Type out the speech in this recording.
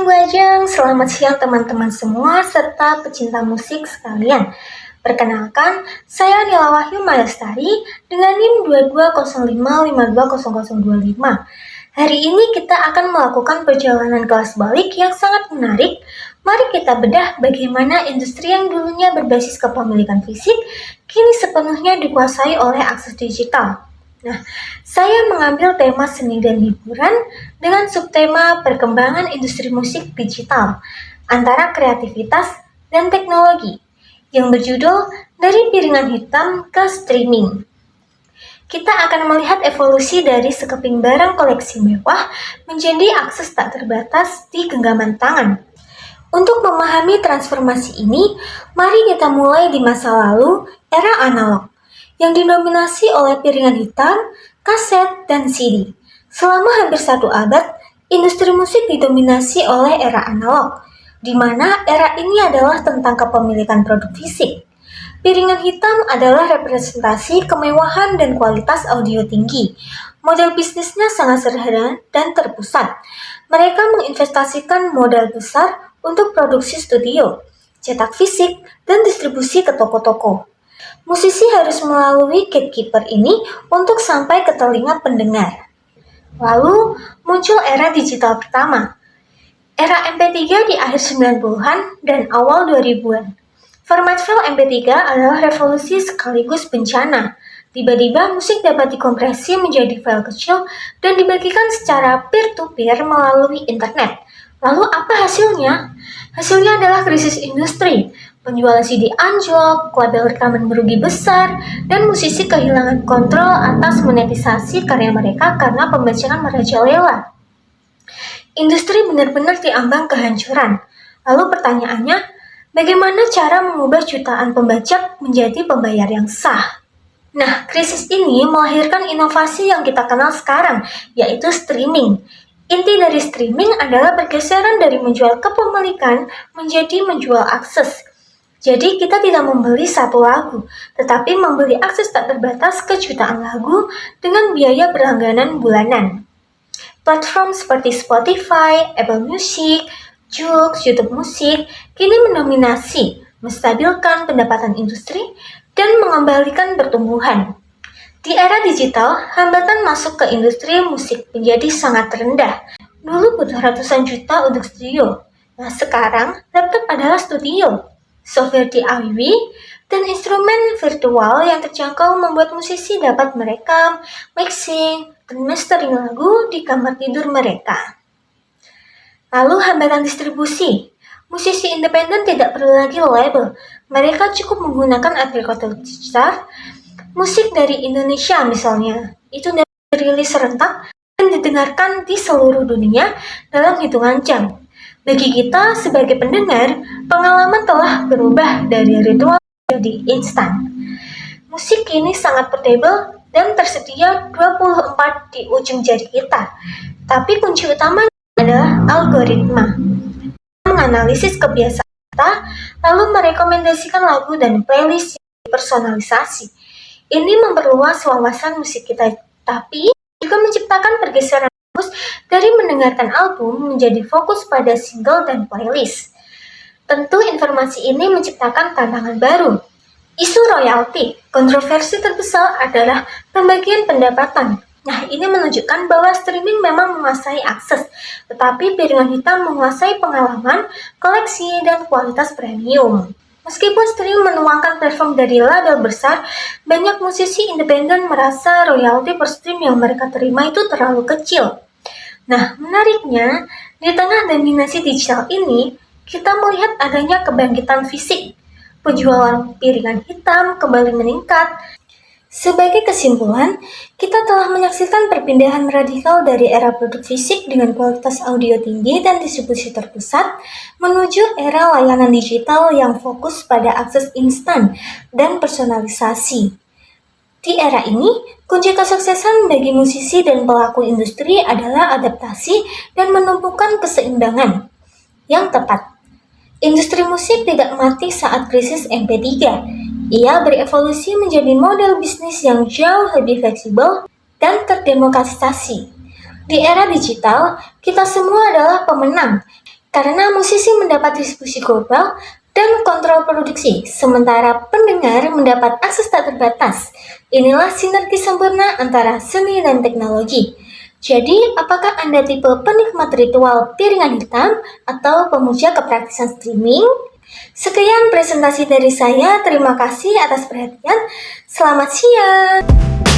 siang Bu Ajeng, selamat siang teman-teman semua serta pecinta musik sekalian. Perkenalkan, saya Nila Wahyu Malestari dengan NIM 2205520025. Hari ini kita akan melakukan perjalanan kelas balik yang sangat menarik. Mari kita bedah bagaimana industri yang dulunya berbasis kepemilikan fisik, kini sepenuhnya dikuasai oleh akses digital. Nah, saya mengambil tema seni dan hiburan dengan subtema perkembangan industri musik digital antara kreativitas dan teknologi yang berjudul Dari Piringan Hitam ke Streaming. Kita akan melihat evolusi dari sekeping barang koleksi mewah menjadi akses tak terbatas di genggaman tangan. Untuk memahami transformasi ini, mari kita mulai di masa lalu, era analog yang didominasi oleh piringan hitam, kaset, dan CD. Selama hampir 1 abad, industri musik didominasi oleh era analog, di mana era ini adalah tentang kepemilikan produk fisik. Piringan hitam adalah representasi kemewahan dan kualitas audio tinggi. Model bisnisnya sangat sederhana dan terpusat. Mereka menginvestasikan modal besar untuk produksi studio, cetak fisik, dan distribusi ke toko-toko. Musisi harus melalui gatekeeper ini untuk sampai ke telinga pendengar. Lalu muncul era digital pertama, era MP3 di akhir 90-an dan awal 2000-an. Format file MP3 adalah revolusi sekaligus bencana. Tiba-tiba musik dapat dikompresi menjadi file kecil dan dibagikan secara peer-to-peer melalui internet. Lalu apa hasilnya? Hasilnya adalah krisis industri. Penjualan CD anjlok, label rekaman merugi besar, dan musisi kehilangan kontrol atas monetisasi karya mereka karena pembajakan merajalela. Industri benar-benar diambang kehancuran. Lalu pertanyaannya, bagaimana cara mengubah jutaan pembajak menjadi pembayar yang sah? Nah, krisis ini melahirkan inovasi yang kita kenal sekarang, yaitu streaming. Inti dari streaming adalah pergeseran dari menjual kepemilikan menjadi menjual akses. Jadi kita tidak membeli satu lagu, tetapi membeli akses tak terbatas ke jutaan lagu dengan biaya berlangganan bulanan. Platform seperti Spotify, Apple Music, Joox, YouTube Musik kini mendominasi, menstabilkan pendapatan industri, dan mengembalikan pertumbuhan. Di era digital, hambatan masuk ke industri musik menjadi sangat rendah. Dulu butuh ratusan juta untuk studio. Nah sekarang, laptop adalah studio. Software DIY dan instrumen virtual yang terjangkau membuat musisi dapat merekam, mixing, dan mastering lagu di kamar tidur mereka. Lalu hambatan distribusi. Musisi independen tidak perlu lagi label. Mereka cukup menggunakan aplikator digital. Musik dari Indonesia misalnya, itu dapat dirilis serentak dan didengarkan di seluruh dunia dalam hitungan jam. Bagi kita sebagai pendengar, pengalaman telah berubah dari ritual menjadi instan. Musik kini sangat portable dan tersedia 24 di ujung jari kita. Tapi kunci utama adalah algoritma. Menganalisis kebiasaan kita, lalu merekomendasikan lagu dan playlist yang dipersonalisasi. Ini memperluas wawasan musik kita, tapi juga menciptakan pergeseran dari mendengarkan album menjadi fokus pada single dan playlist. Tentu informasi ini menciptakan tantangan baru. Isu royalti, kontroversi terbesar adalah pembagian pendapatan. Nah, ini menunjukkan bahwa streaming memang menguasai akses, tetapi piringan hitam menguasai pengalaman, koleksi, dan kualitas premium. Meskipun streaming menuangkan platform dari label besar, banyak musisi independen merasa royalti per stream yang mereka terima itu terlalu kecil. Nah, menariknya, di tengah dominasi digital ini, kita melihat adanya kebangkitan fisik. Penjualan piringan hitam kembali meningkat. Sebagai kesimpulan, kita telah menyaksikan perpindahan radikal dari era produk fisik dengan kualitas audio tinggi dan distribusi terpusat menuju era layanan digital yang fokus pada akses instan dan personalisasi. Di era ini, kunci kesuksesan bagi musisi dan pelaku industri adalah adaptasi dan menumbuhkan keseimbangan yang tepat. Industri musik tidak mati saat krisis MP3. Ia berevolusi menjadi model bisnis yang jauh lebih fleksibel dan terdemokratisasi. Di era digital, kita semua adalah pemenang. Karena musisi mendapat distribusi global dan kontrol produksi, sementara pendengar mendapat akses tak terbatas. Inilah sinergi sempurna antara seni dan teknologi. Jadi, apakah Anda tipe penikmat ritual piringan hitam atau pemuja kepraktisan streaming? Sekian presentasi dari saya, terima kasih atas perhatian. Selamat siang.